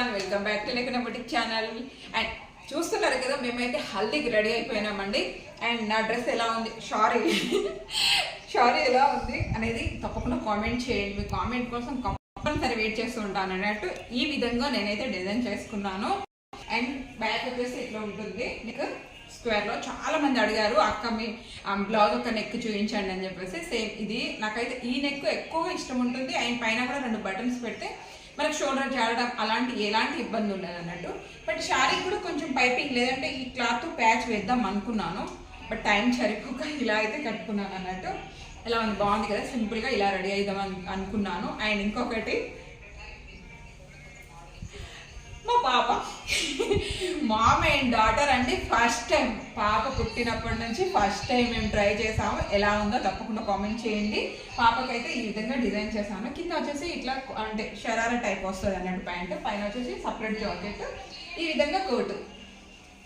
Everyone, welcome back to లేఖన boutique channel. And చూస్తున్నారు కదా, మేమైతే హల్దీకి రెడీ అయిపోయినామండి. అండ్ నా డ్రెస్ ఎలా ఉంది, సారీ ఎలా ఉంది అనేది తప్పకుండా కామెంట్ చేయండి. మీ కామెంట్ కోసం కంపల్సరీ వెయిట్ చేస్తూ ఉంటాను అన్నట్టు. ఈ విధంగా నేనైతే డిజైన్ చేసుకున్నాను. అండ్ బ్యాక్ వచ్చేసి ఇట్లా ఉంటుంది. మీకు స్క్వేర్లో చాలా మంది అడిగారు, అక్క మీ బ్లౌజ్ ఒక నెక్ చూపించండి అని చెప్పేసి. సేమ్ ఇది నాకైతే ఈ నెక్ ఎక్కువగా ఇష్టం ఉంటుంది. అండ్ పైన కూడా 2 బటన్స్ పెడితే మనకు షోల్డర్ జారడం అలాంటి ఎలాంటి ఇబ్బంది ఉండదు అన్నట్టు. బట్ శారీ కూడా కొంచెం పైపింగ్ లేదంటే ఈ క్లాత్ ప్యాచ్ వేద్దాం అనుకున్నాను. బట్ టైం సరిపోక ఇలా అయితే కట్టుకున్నాను అన్నట్టు. ఇలా ఉంది, బాగుంది కదా, సింపుల్గా ఇలా రెడీ అయిద్దాం అనుకున్నాను. అండ్ ఇంకొకటి, మా పాప మామ్ అండ్ డాటర్ అండి. ఫస్ట్ టైం పాప పుట్టినప్పటి నుంచి ఫస్ట్ టైం మేము ట్రై చేసాము. ఎలా ఉందో తప్పకుండా కామెంట్ చేయండి. పాపకైతే ఈ విధంగా డిజైన్ చేశాను. కింద వచ్చేసి ఇట్లా అంటే షరారా టైప్ వస్తుంది అన్నట్టు ప్యాంట్, పైన వచ్చేసి సపరేట్ జాకెట్, ఈ విధంగా కోటు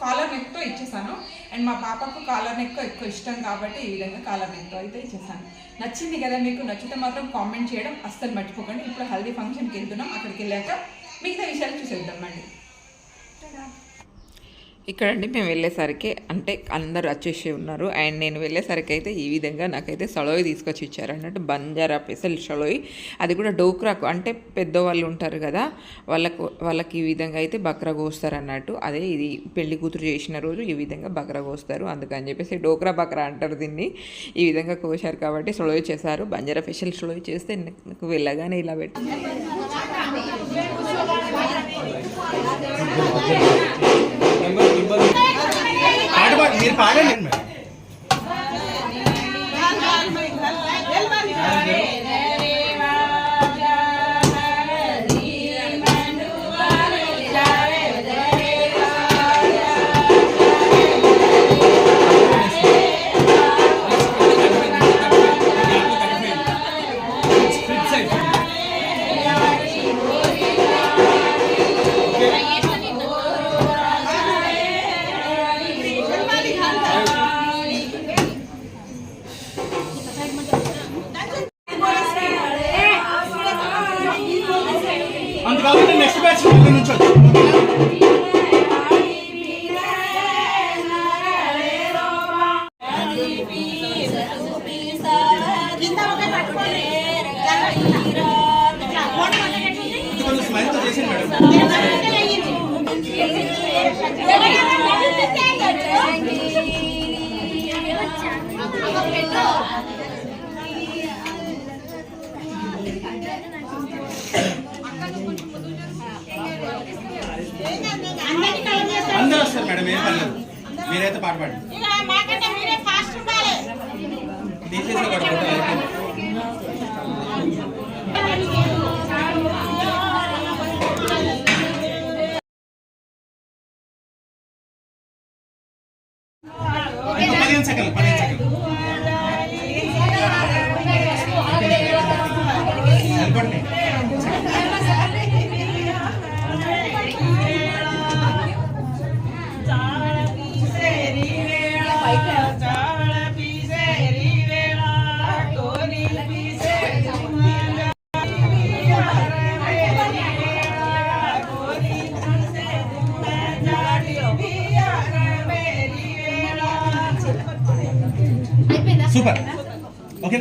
కాలర్ నెక్తో ఇచ్చేసాను. అండ్ మా పాపకు కాలర్ నెక్ ఎక్కువ ఇష్టం కాబట్టి ఈ విధంగా కాలర్ నెక్తో అయితే ఇచ్చేసాను. నచ్చింది కదా మీకు? నచ్చితే మాత్రం కామెంట్ చేయడం అస్సలు మర్చిపోకండి. ఇప్పుడు హల్దీ ఫంక్షన్కి వెళ్తున్నాం. అక్కడికి వెళ్ళాక మిగతా విషయాలు చూసేద్దామండి. ఇక్కడండి మేము వెళ్ళేసరికి అంటే అందరూ వచ్చేసి ఉన్నారు. అండ్ నేను వెళ్ళేసరికి అయితే ఈ విధంగా నాకైతే సలోయి తీసుకొచ్చి ఇచ్చారు అన్నట్టు. బంజారా స్పెషల్ సలోయి, అది కూడా డోక్రాకు, అంటే పెద్దవాళ్ళు ఉంటారు కదా వాళ్ళకి ఈ విధంగా అయితే బక్రా కోస్తారు అన్నట్టు. అదే ఇది పెళ్లి కూతురు చేసిన రోజు ఈ విధంగా బక్రా కోస్తారు, అందుకని చెప్పేసి డోక్రా బక్రా అంటారు దీన్ని. ఈ విధంగా కోసారు కాబట్టి సలోయి చేశారు. బంజారా స్పెషల్ సలోయి చేస్తే నాకు వెళ్ళగానే ఇలా పెట్టి మీరు పాడండి. అందుకని నెక్స్ట్ బ్యాచ్ నుంచి కొంచెం స్మైల్తో చేసింది మేడం. అందరూ వస్తారు మేడం, ఏం పర్లేదు. మీరైతే పాట పాడండి. తీసేసి ఒక ఫోటో ఇంకో 15 సెకండ్లు వెళ్ళిపోండి. Super, okay.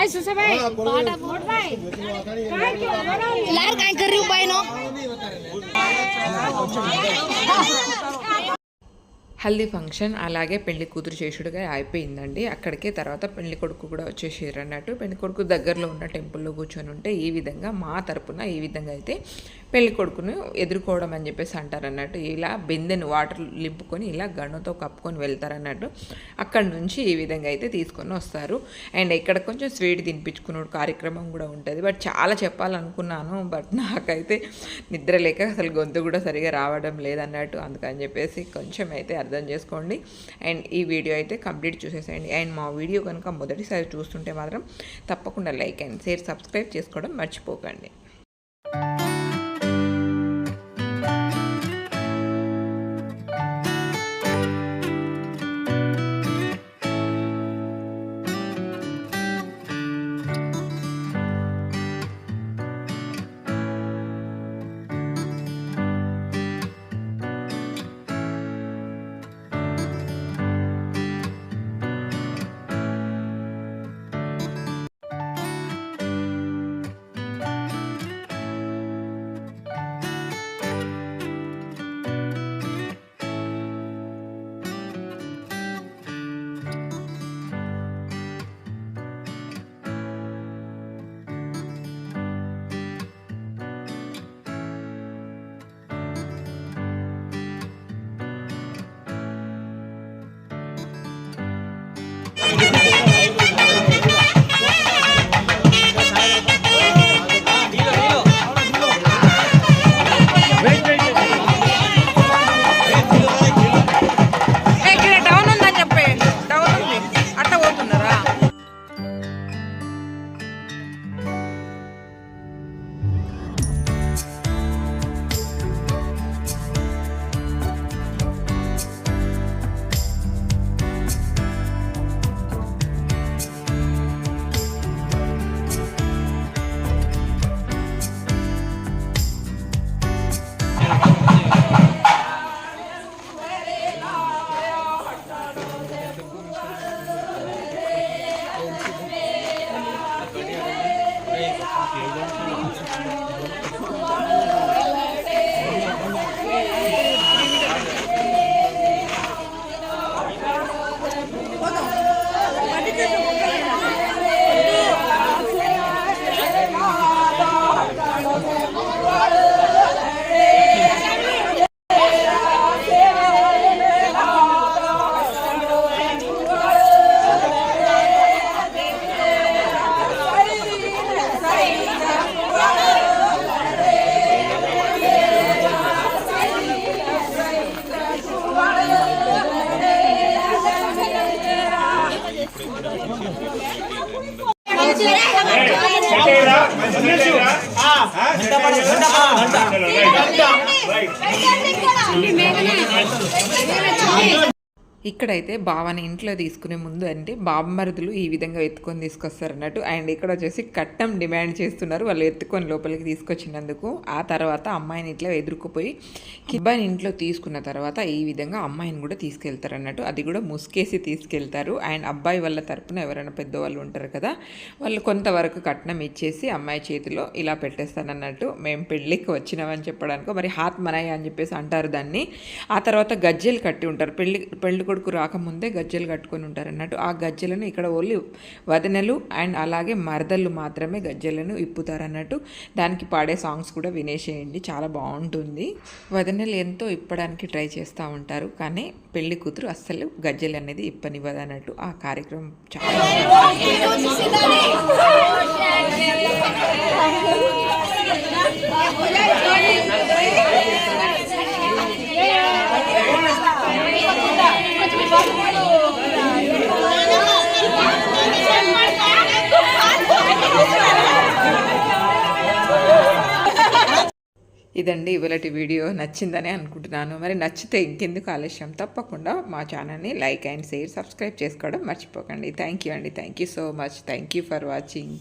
भाई सुसे भाई बाटा बोट भाई लार काय कर रही हो भाई नो హల్దీ ఫంక్షన్ అలాగే పెళ్లి కూతురు చేసుడుగా అయిపోయిందండి. అక్కడికే తర్వాత పెళ్లి కొడుకు కూడా వచ్చేసారు అన్నట్టు. పెళ్లి కొడుకు దగ్గరలో ఉన్న టెంపుల్లో కూర్చొని ఉంటే ఈ విధంగా మా తరపున ఈ విధంగా అయితే పెళ్లి కొడుకును ఎదుర్కోవడం అని చెప్పేసి అంటారు అన్నట్టు. ఇలా బిందెను వాటర్ లింపుకొని ఇలా గన్నుతో కప్పుకొని వెళ్తారన్నట్టు. అక్కడి నుంచి ఈ విధంగా అయితే తీసుకొని వస్తారు. అండ్ ఇక్కడ కొంచెం స్వీట్ తినిపించుకునే కార్యక్రమం కూడా ఉంటుంది. బట్ చాలా చెప్పాలనుకున్నాను, బట్ నాకైతే నిద్ర లేక అసలు గొంతు కూడా సరిగా రావడం లేదన్నట్టు. అందుకని చెప్పేసి కొంచెం అయితే అర్థం చేసుకోండి. అండ్ ఈ వీడియో అయితే కంప్లీట్ చూసేసేయండి. అండ్ మా వీడియో కనుక మొదటిసారి చూస్తుంటే మాత్రం తప్పకుండా లైక్ అండ్ షేర్ సబ్స్క్రైబ్ చేసుకోవడం మర్చిపోకండి. ఇక్కడైతే బావని ఇంట్లో తీసుకునే ముందు అంటే బామ్మరుదులు ఈ విధంగా ఎత్తుకొని తీసుకొస్తారు అన్నట్టు. అండ్ ఇక్కడ వచ్చేసి కట్నం డిమాండ్ చేస్తున్నారు వాళ్ళు ఎత్తుకొని లోపలికి తీసుకొచ్చినందుకు. ఆ తర్వాత అమ్మాయిని ఇట్లా ఎదుర్కొపోయి అబ్బాయిని ఇంట్లో తీసుకున్న తర్వాత ఈ విధంగా అమ్మాయిని కూడా తీసుకెళ్తారు అన్నట్టు. అది కూడా ముసుకేసి తీసుకెళ్తారు. అండ్ అబ్బాయి వాళ్ళ తరపున ఎవరైనా పెద్దవాళ్ళు ఉంటారు కదా, వాళ్ళు కొంతవరకు కట్నం ఇచ్చేసి అమ్మాయి చేతిలో ఇలా పెట్టేస్తారన్నట్టు. మేము పెళ్ళికి వచ్చినామని చెప్పడానికి మరి హాత్ మనాయి అని చెప్పేసి అంటారు దాన్ని. ఆ తర్వాత గజ్జెలు కట్టి ఉంటారు. పెళ్లి కొడుకు రాకముందే గజ్జెలు కట్టుకొని ఉంటారు అన్నట్టు. ఆ గజ్జెలను ఇక్కడ ఓన్లీ వదినలు అండ్ అలాగే మరదళ్ళు మాత్రమే గజ్జెలను ఇప్పుతారన్నట్టు. దానికి పాడే సాంగ్స్ కూడా వినేసేయండి, చాలా బాగుంటుంది. వదినలు ఎంతో ఇప్పడానికి ట్రై చేస్తూ ఉంటారు, కానీ పెళ్లి కూతురు అస్సలు గజ్జెలు అనేది ఇప్పనివ్వదు అన్నట్టు. ఆ కార్యక్రమం చాలా ఇదండి ఇవాళటి వీడియో. నచ్చిందని అనుకుంటున్నాను. మరి నచ్చితే ఇంకెందుకు ఆలస్యం, తప్పకుండా మా ఛానల్ని లైక్ అండ్ షేర్ సబ్స్క్రైబ్ చేసుకోవడం మర్చిపోకండి. థ్యాంక్ యూ అండి. Thank you so much. Thank you for watching.